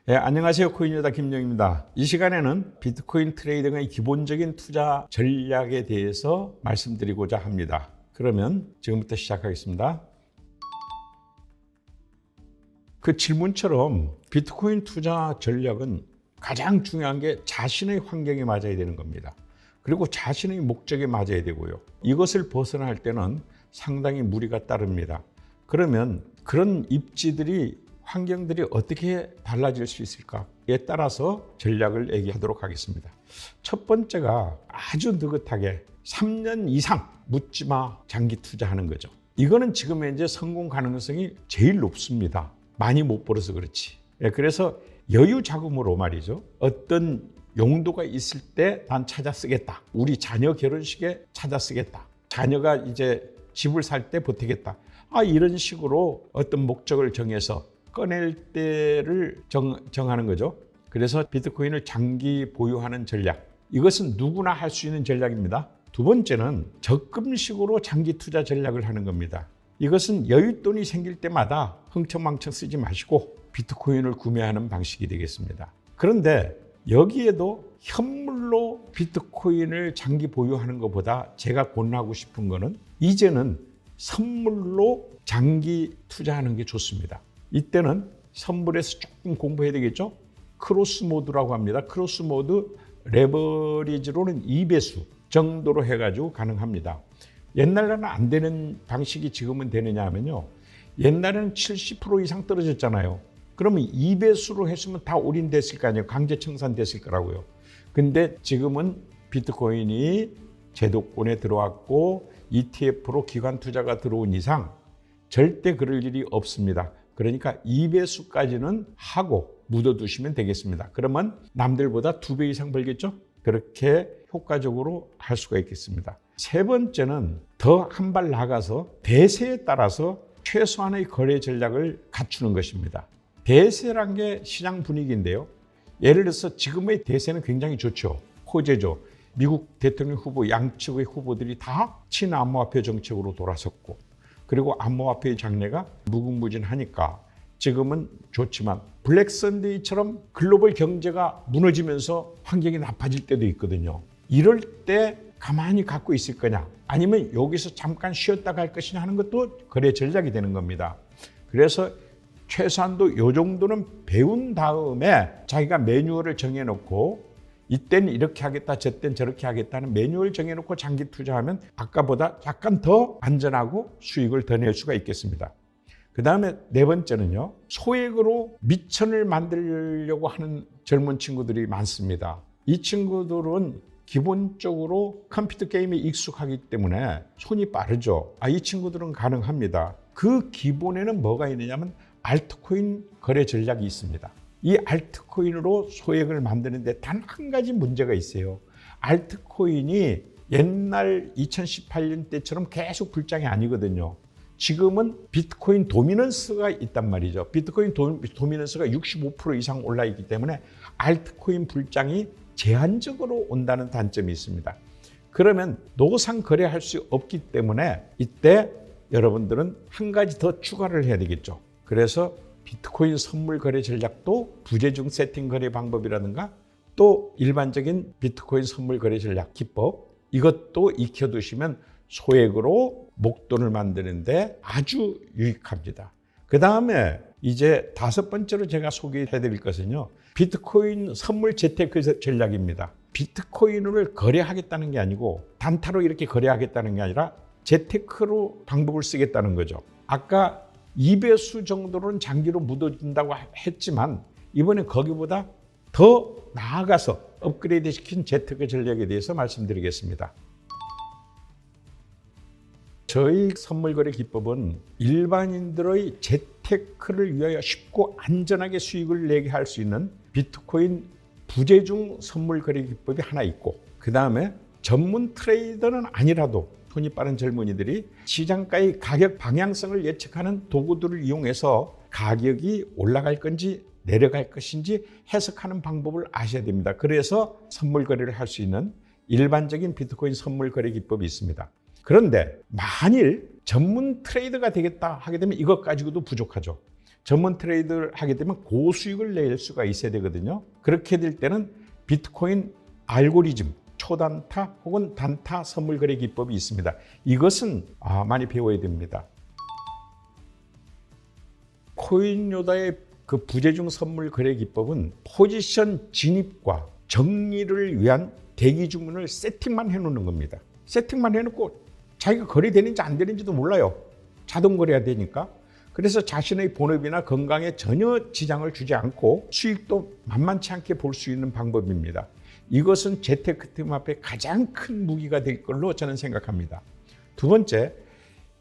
안녕하세요. 코인여다 김영입니다. 이 시간에는 비트코인 트레이딩의 기본적인 투자 전략에 대해서 말씀드리고자 합니다. 그러면 지금부터 시작하겠습니다. 그 질문처럼 비트코인 투자 전략은 가장 중요한 게 자신의 환경에 맞아야 되는 겁니다. 그리고 자신의 목적에 맞아야 되고요. 이것을 벗어날 때는 상당히 무리가 따릅니다. 그러면 그런 입지들이 환경들이 어떻게 달라질 수 있을까에 따라서 전략을 얘기하도록 하겠습니다. 첫 번째가 아주 느긋하게 3년 이상 묻지마 장기 투자하는 거죠. 이거는 지금 현재 성공 가능성이 제일 높습니다. 많이 못 벌어서 그렇지. 그래서 여유 자금으로 말이죠. 어떤 용도가 있을 때 난 찾아 쓰겠다. 우리 자녀 결혼식에 찾아 쓰겠다. 자녀가 이제 집을 살 때 보태겠다. 이런 식으로 어떤 목적을 정해서 꺼낼 때를 정하는 거죠. 그래서 비트코인을 장기 보유하는 전략. 이것은 누구나 할 수 있는 전략입니다. 두 번째는 적금식으로 장기 투자 전략을 하는 겁니다. 이것은 여윳돈이 생길 때마다 흥청망청 쓰지 마시고 비트코인을 구매하는 방식이 되겠습니다. 그런데 여기에도 현물로 비트코인을 장기 보유하는 것보다 제가 권하고 싶은 거는 이제는 선물로 장기 투자하는 게 좋습니다. 이때는 선물에서 조금 공부해야 되겠죠? 크로스 모드라고 합니다. 크로스 모드 레버리지로는 2배수 정도로 해가지고 가능합니다. 옛날에는 안 되는 방식이 지금은 되느냐 하면요. 옛날에는 70% 이상 떨어졌잖아요. 그러면 2배수로 했으면 다 올인됐을 거 아니에요. 강제 청산됐을 거라고요. 근데 지금은 비트코인이 제도권에 들어왔고 ETF로 기관 투자가 들어온 이상 절대 그럴 일이 없습니다. 그러니까 2배수까지는 하고 묻어두시면 되겠습니다. 그러면 남들보다 2배 이상 벌겠죠? 그렇게 효과적으로 할 수가 있겠습니다. 세 번째는 더 한 발 나가서 대세에 따라서 최소한의 거래 전략을 갖추는 것입니다. 대세란 게 시장 분위기인데요. 예를 들어서 지금의 대세는 굉장히 좋죠. 호재죠. 미국 대통령 후보 양측의 후보들이 다 친암호화폐 정책으로 돌아섰고 그리고 암호화폐의 장래가 무궁무진하니까 지금은 좋지만 블랙 선데이처럼 글로벌 경제가 무너지면서 환경이 나빠질 때도 있거든요. 이럴 때 가만히 갖고 있을 거냐 아니면 여기서 잠깐 쉬었다 갈 것이냐 하는 것도 거래 전략이 되는 겁니다. 그래서 최소한도 이 정도는 배운 다음에 자기가 매뉴얼을 정해놓고 이때는 이렇게 하겠다, 저때는 저렇게 하겠다는 매뉴얼을 정해놓고 장기 투자하면 아까보다 약간 더 안전하고 수익을 더 낼 수가 있겠습니다. 그 다음에 네 번째는요. 소액으로 미천을 만들려고 하는 젊은 친구들이 많습니다. 이 친구들은 기본적으로 컴퓨터 게임에 익숙하기 때문에 손이 빠르죠. 이 친구들은 가능합니다. 그 기본에는 뭐가 있느냐면 알트코인 거래 전략이 있습니다. 이 알트코인으로 소액을 만드는데 단 한 가지 문제가 있어요. 알트코인이 옛날 2018년 때처럼 계속 불장이 아니거든요. 지금은 비트코인 도미넌스가 있단 말이죠. 비트코인 도미넌스가 65% 이상 올라 있기 때문에 알트코인 불장이 제한적으로 온다는 단점이 있습니다. 그러면 노상 거래할 수 없기 때문에 이때 여러분들은 한 가지 더 추가를 해야 되겠죠. 그래서 비트코인 선물 거래 전략도 부재중 세팅 거래 방법이라든가 또 일반적인 비트코인 선물 거래 전략 기법 이것도 익혀두시면 소액으로 목돈을 만드는데 아주 유익합니다. 그 다음에 이제 다섯 번째로 제가 소개해드릴 것은요. 비트코인 선물 재테크 전략입니다. 비트코인을 거래하겠다는 게 아니고 단타로 이렇게 거래하겠다는 게 아니라 재테크로 방법을 쓰겠다는 거죠. 아까 2배수 정도는 장기로 묻어준다고 했지만 이번에 거기보다 더 나아가서 업그레이드 시킨 재테크 전략에 대해서 말씀드리겠습니다. 저희 선물거래 기법은 일반인들의 재테크를 위하여 쉽고 안전하게 수익을 내게 할 수 있는 비트코인 부재중 선물거래 기법이 하나 있고 그 다음에 전문 트레이더는 아니라도 손이 빠른 젊은이들이 시장가의 가격 방향성을 예측하는 도구들을 이용해서 가격이 올라갈 건지 내려갈 것인지 해석하는 방법을 아셔야 됩니다. 그래서 선물 거래를 할 수 있는 일반적인 비트코인 선물 거래 기법이 있습니다. 그런데 만일 전문 트레이더가 되겠다 하게 되면 이것 가지고도 부족하죠. 전문 트레이드를 하게 되면 고수익을 낼 수가 있어야 되거든요. 그렇게 될 때는 비트코인 알고리즘, 초단타 혹은 단타 선물 거래 기법이 있습니다. 이것은 많이 배워야 됩니다. 코인요다의 그 부재중 선물 거래 기법은 포지션 진입과 정리를 위한 대기 주문을 세팅만 해놓는 겁니다. 세팅만 해놓고 자기가 거래되는지 안 되는지도 몰라요. 자동 거래가 되니까. 그래서 자신의 본업이나 건강에 전혀 지장을 주지 않고 수익도 만만치 않게 볼 수 있는 방법입니다. 이것은 재테크팀 앞에 가장 큰 무기가 될 걸로 저는 생각합니다. 두 번째,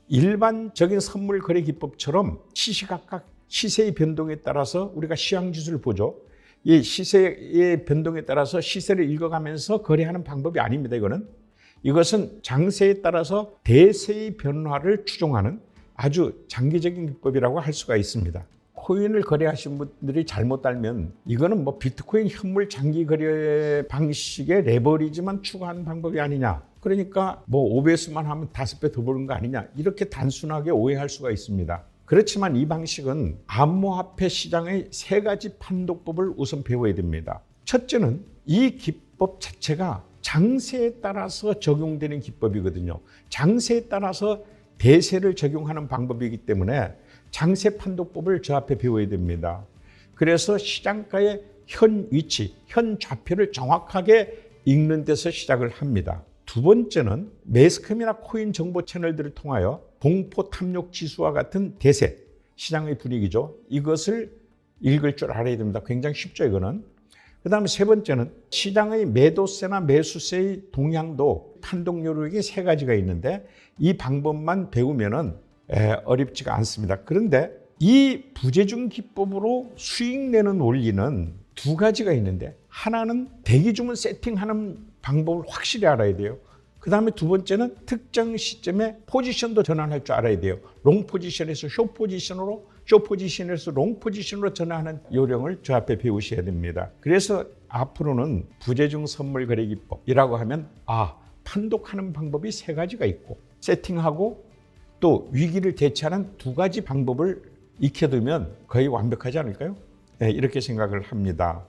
일반적인 선물 거래 기법처럼 시시각각 시세의 변동에 따라서 우리가 시황지수를 보죠. 이 시세의 변동에 따라서 시세를 읽어가면서 거래하는 방법이 아닙니다. 이것은 장세에 따라서 대세의 변화를 추종하는 아주 장기적인 기법이라고 할 수가 있습니다. 코인을 거래하신 분들이 잘못 알면 이거는 뭐 비트코인 현물 장기 거래 방식의 레버리지만 추구하는 방법이 아니냐. 그러니까 뭐 5배수만 하면 5배 더 버는 거 아니냐. 이렇게 단순하게 오해할 수가 있습니다. 그렇지만 이 방식은 암호화폐 시장의 3가지 판독법을 우선 배워야 됩니다. 첫째는 이 기법 자체가 장세에 따라서 적용되는 기법이거든요. 장세에 따라서 대세를 적용하는 방법이기 때문에 장세 판독법을 저 앞에 배워야 됩니다. 그래서 시장가의 현 위치, 현 좌표를 정확하게 읽는 데서 시작을 합니다. 두 번째는 매스컴이나 코인 정보 채널들을 통하여 공포 탐욕 지수와 같은 대세, 시장의 분위기죠. 이것을 읽을 줄 알아야 됩니다. 굉장히 쉽죠, 이거는. 그 다음에 세 번째는 시장의 매도세나 매수세의 동향도 판독 요령이 3가지가 있는데 이 방법만 배우면은 어렵지가 않습니다. 그런데 이 부재중 기법으로 수익 내는 원리는 2가지가 있는데 하나는 대기 주문 세팅하는 방법을 확실히 알아야 돼요. 그 다음에 두 번째는 특정 시점에 포지션도 전환할 줄 알아야 돼요. 롱 포지션에서 숏 포지션으로, 숏 포지션에서 롱 포지션으로 전환하는 요령을 저 앞에 배우셔야 됩니다. 그래서 앞으로는 부재중 선물 거래 기법이라고 하면 판독하는 방법이 3가지가 있고 세팅하고 또 위기를 대처하는 2가지 방법을 익혀두면 거의 완벽하지 않을까요? 네, 이렇게 생각을 합니다.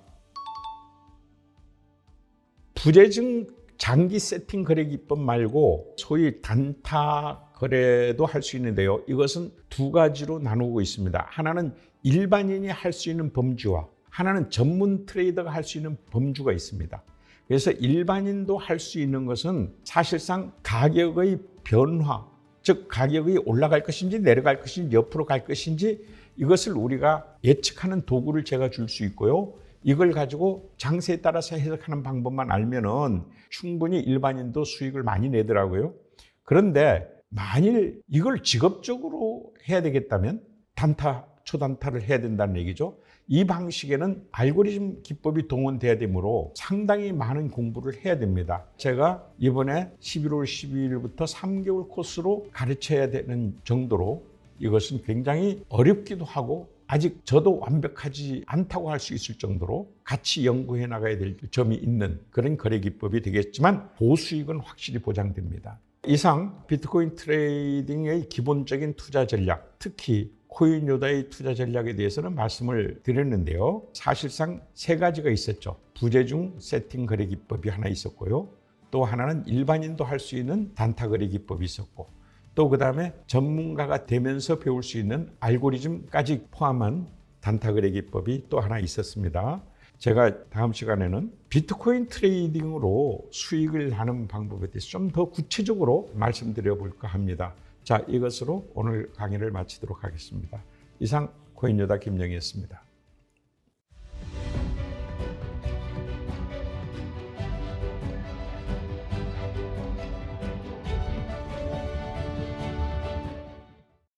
부재중 장기 세팅 거래 기법 말고 소위 단타 거래도 할 수 있는데요. 이것은 2가지로 나누고 있습니다. 하나는 일반인이 할 수 있는 범주와 하나는 전문 트레이더가 할 수 있는 범주가 있습니다. 그래서 일반인도 할 수 있는 것은 사실상 가격의 변화, 즉 가격이 올라갈 것인지 내려갈 것인지 옆으로 갈 것인지 이것을 우리가 예측하는 도구를 제가 줄 수 있고요. 이걸 가지고 장세에 따라서 해석하는 방법만 알면은 충분히 일반인도 수익을 많이 내더라고요. 그런데 만일 이걸 직업적으로 해야 되겠다면 단타, 초단타를 해야 된다는 얘기죠. 이 방식에는 알고리즘 기법이 동원돼야 되므로 상당히 많은 공부를 해야 됩니다. 제가 이번에 11월 12일부터 3개월 코스로 가르쳐야 되는 정도로 이것은 굉장히 어렵기도 하고 아직 저도 완벽하지 않다고 할 수 있을 정도로 같이 연구해 나가야 될 점이 있는 그런 거래 기법이 되겠지만 보수익은 확실히 보장됩니다. 이상 비트코인 트레이딩의 기본적인 투자 전략, 특히 코인요다의 투자 전략에 대해서는 말씀을 드렸는데요. 사실상 3가지가 있었죠. 부재중 세팅 거래 기법이 하나 있었고요. 또 하나는 일반인도 할 수 있는 단타 거래 기법이 있었고 또 그 다음에 전문가가 되면서 배울 수 있는 알고리즘까지 포함한 단타 거래 기법이 또 하나 있었습니다. 제가 다음 시간에는 비트코인 트레이딩으로 수익을 하는 방법에 대해서 좀 더 구체적으로 말씀드려 볼까 합니다. 자, 이것으로 오늘 강의를 마치도록 하겠습니다. 이상 코인요다 김영희였습니다.